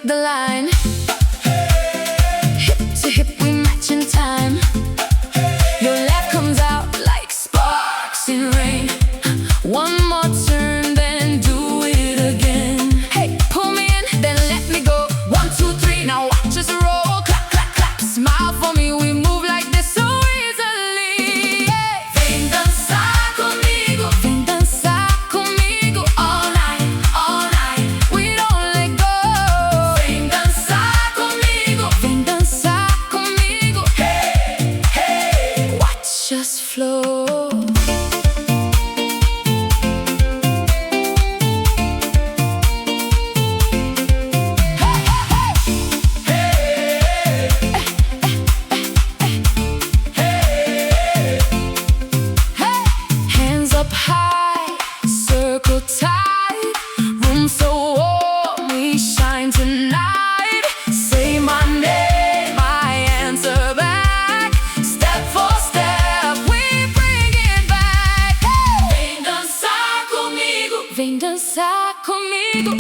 the line. Hip to hip, we match in time. Your laugh comes out like sparks in rain. One more turn, then do it again. Hey, pull me in, then let me go. 1, 2, 3, now watch us roll. Clap, clap, clap, smile for me. We move like this so easily. Hey. Vem dançar comigo, vem dançar comigo all night, all night. We don't let go. Vem dançar comigo, vem dançar comigo. Hey, hey, watch us flow. Up high, circle tight, room so warm, we shine tonight. Say my name, I answer back. Step for step, we bring it back. Hey! Vem dançar comigo, vem dançar comigo.